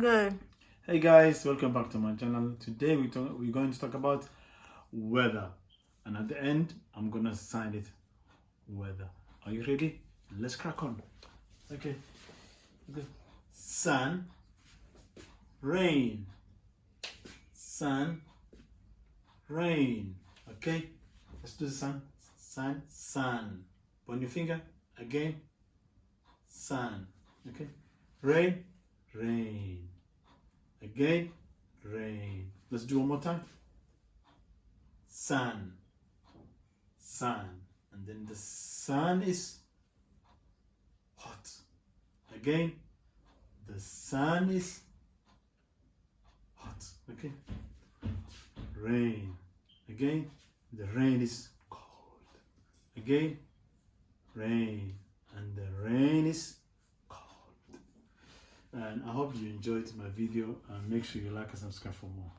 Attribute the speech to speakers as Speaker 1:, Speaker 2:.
Speaker 1: Good.
Speaker 2: Hey guys, welcome back to my channel. Today we're going to talk about weather, and at the end I'm gonna sign it weather. Are you ready? Let's crack on. Okay. Sun, rain, sun, rain. Okay, let's do the sun, sun. Point your finger again. Sun. Okay. Rain, rain. Again, rain. Let's do one more time. Sun, sun. And then the sun is hot. Again, the sun is hot. Okay. Rain. Again, the rain is cold. Again, rain. And the rain is cold. And I hope you enjoyed my video, and make sure you like and subscribe for more.